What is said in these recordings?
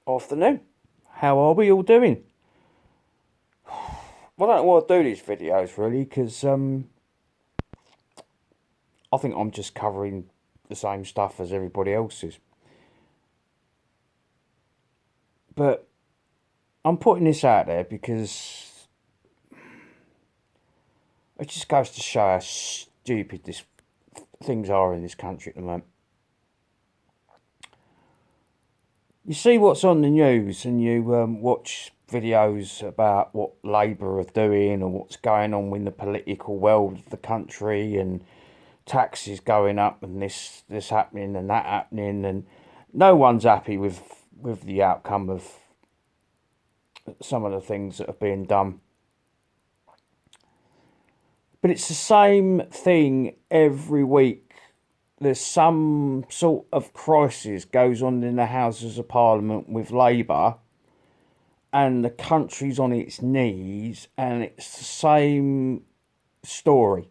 Afternoon. How are we all doing? Well, I don't know why I do these videos really, because I think I'm just covering the same stuff as everybody else is. But I'm putting this out there because it just goes to show how stupid this things are in this country at the moment. You see what's on the news, and you watch videos about what Labour are doing or what's going on in the political world of the country, and taxes going up, and this happening and that happening, and no one's happy with the outcome of some of the things that are being done. But it's the same thing every week. There's some sort of crisis goes on in the Houses of Parliament with Labour, and the country's on its knees, and it's the same story.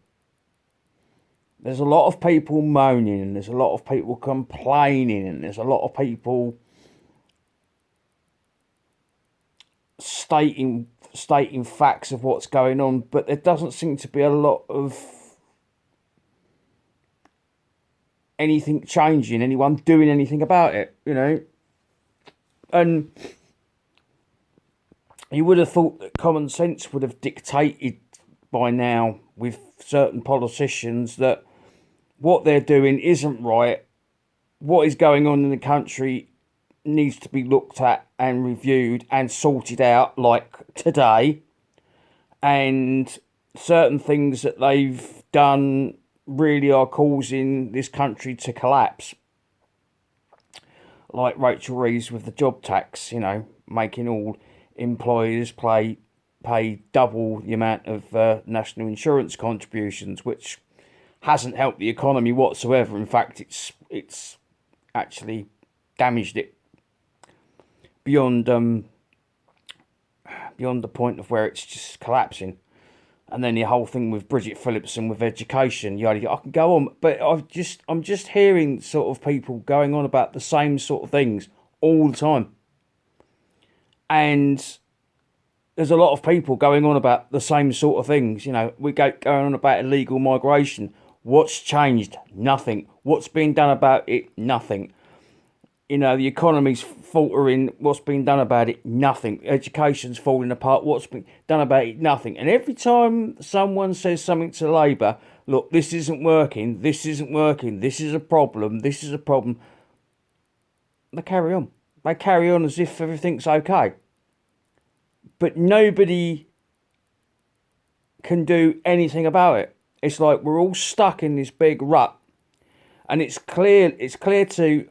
There's a lot of people moaning, and there's a lot of people complaining, and there's a lot of people stating facts of what's going on, but there doesn't seem to be a lot of anything changing, anyone doing anything about it, And you would have thought that common sense would have dictated by now with certain politicians that what they're doing isn't right. What is going on in the country needs to be looked at and reviewed and sorted out, like today. And certain things that they've done really are causing this country to collapse. Like Rachel Reeves with the job tax, making all employers pay double the amount of national insurance contributions, which hasn't helped the economy whatsoever. In fact, it's actually damaged it beyond the point of where it's just collapsing. And then the whole thing with Bridget Phillipson with education, I can go on, but I'm just hearing sort of people going on about the same sort of things all the time. And there's a lot of people going on about the same sort of things. We going on about illegal migration. What's changed? Nothing. What's being done about it? Nothing. The economy's faltering. What's been done about it? Nothing. Education's falling apart. What's been done about it? Nothing. And every time someone says something to Labour, look, this isn't working, this is a problem, they carry on. They carry on as if everything's okay. But nobody can do anything about it. It's like we're all stuck in this big rut. And it's clear to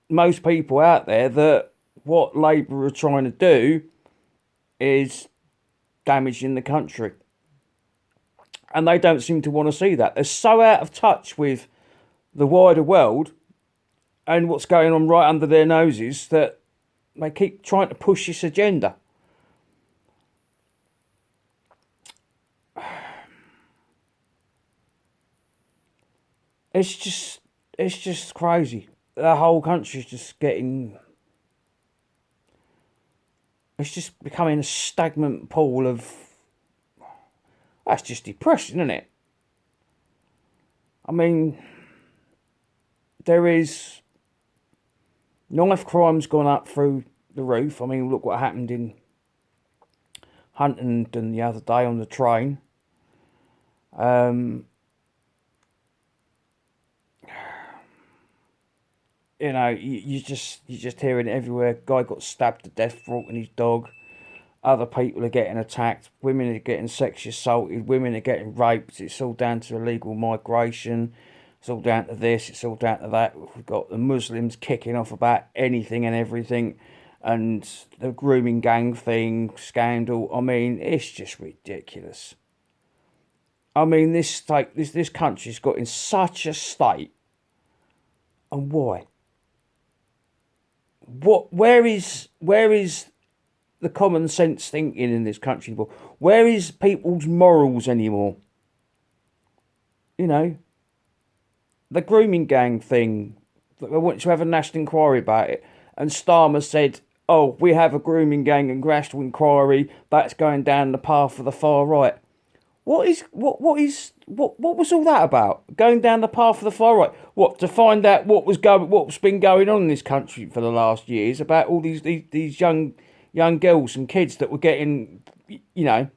most people out there that what Labour are trying to do is damaging the country. And they don't seem to want to see that. They're so out of touch with the wider world and what's going on right under their noses that they keep trying to push this agenda. It's just crazy. The whole country's just it's just becoming a stagnant pool of, that's just depressing, isn't it? I mean, there is, knife crime's gone up through the roof. I mean, look what happened in Huntingdon the other day on the train. You just hearing it everywhere. Guy got stabbed to death for walking his dog. Other people are getting attacked. Women are getting sexually assaulted. Women are getting raped. It's all down to illegal migration. It's all down to this. It's all down to that. We've got the Muslims kicking off about anything and everything, and the grooming gang thing scandal. I mean, it's just ridiculous. I mean, this country's got in such a state, and why? Where is the common sense thinking in this country? Where is people's morals anymore? The grooming gang thing, I want to have a national inquiry about it. and Starmer said, "Oh, we have a grooming gang and national inquiry that's going down the path of the far right." What was all that about? Going down the path of the far right? What, to find out what's been going on in this country for the last years about all these young girls and kids that were getting, you know,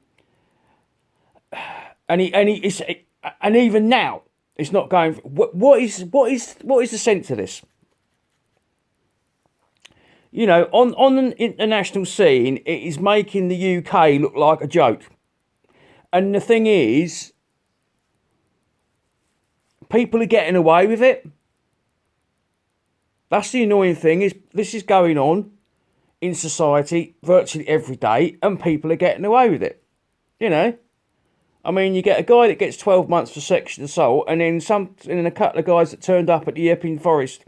and even now it's not going. What is the sense of this? You know, on an international scene, it is making the UK look like a joke. And the thing is, people are getting away with it. That's the annoying thing, is this is going on in society virtually every day, and people are getting away with it. You know? I mean, you get a guy that gets 12 months for sexual assault, and then a couple of guys that turned up at the Epping Forest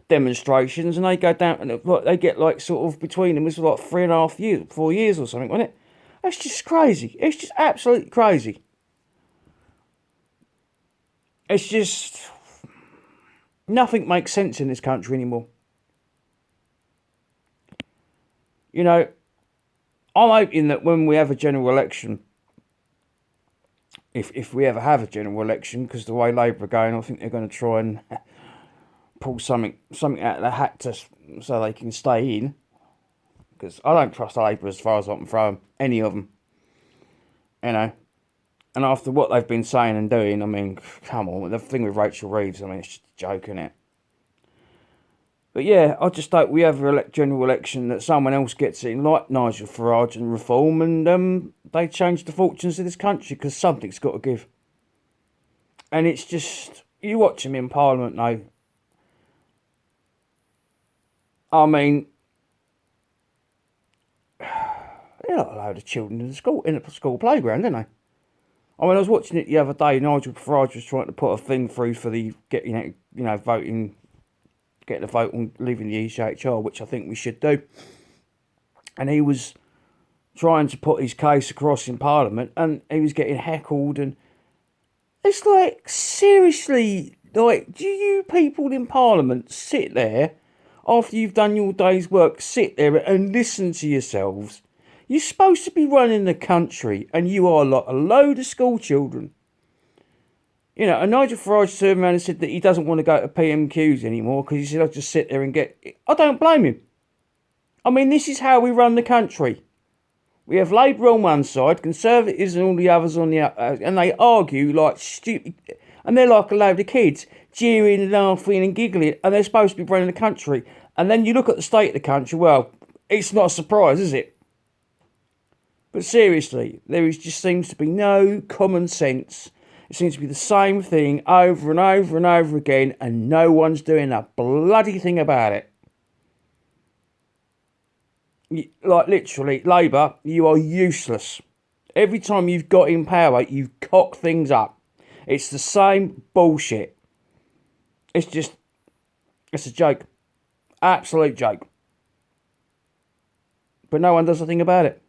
demonstrations, and they go down, and they get like sort of between them, it's like 3.5 years, 4 years or something, wasn't it? That's just crazy. It's just absolutely crazy. It's just, nothing makes sense in this country anymore. You know, I'm hoping that when we have a general election, if we ever have a general election, because the way Labour are going, I think they're going to try and pull something out of the hat so they can stay in. Because I don't trust Labour as far as I can throw them, any of them. You know. And after what they've been saying and doing, I mean, come on, the thing with Rachel Reeves, I mean, it's just a joke, isn't it? But yeah, I just hope we have a general election that someone else gets it in, like Nigel Farage and Reform, and they change the fortunes of this country, because something's got to give. And it's just, you watch them in Parliament now. I mean, they're like a load of children in the school playground, aren't they? I mean, I was watching it the other day. Nigel Farage was trying to put a thing through for the getting the vote on leaving the ECHR, which I think we should do. And he was trying to put his case across in Parliament, and he was getting heckled. And it's like, seriously, like, do you people in Parliament sit there after you've done your day's work, sit there and listen to yourselves? You're supposed to be running the country, and you are like a load of school children. You know, and Nigel Farage turned around and said that he doesn't want to go to PMQs anymore, because he said, I'll just sit there and get... I don't blame him. I mean, this is how we run the country. We have Labour on one side, Conservatives and all the others on the other, and they argue like stupid... And they're like a load of kids, jeering and laughing and giggling, and they're supposed to be running the country. And then you look at the state of the country, well, it's not a surprise, is it? But seriously, just seems to be no common sense. It seems to be the same thing over and over and over again, and no one's doing a bloody thing about it. Like, literally, Labour, you are useless. Every time you've got in power, you cock things up. It's the same bullshit. It's a joke. Absolute joke. But no one does a thing about it.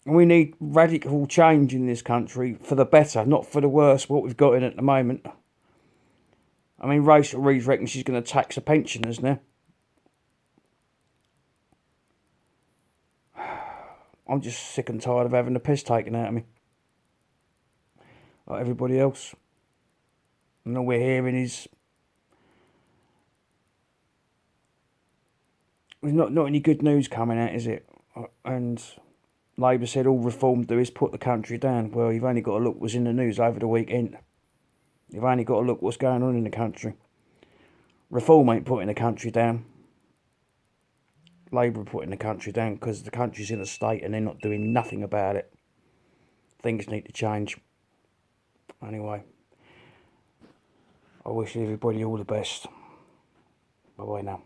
We need radical change in this country for the better, not for the worse, what we've got in at the moment. I mean, Rachel Reeves reckons she's going to tax the pensioners now. I'm just sick and tired of having the piss taken out of me. Like everybody else. And all we're hearing is... There's not any good news coming out, is it? And... Labour said all Reform do is put the country down. Well, you've only got to look what's in the news over the weekend. You've only got to look what's going on in the country. Reform ain't putting the country down. Labour are putting the country down because the country's in a state and they're not doing nothing about it. Things need to change. Anyway, I wish everybody all the best. Bye-bye now.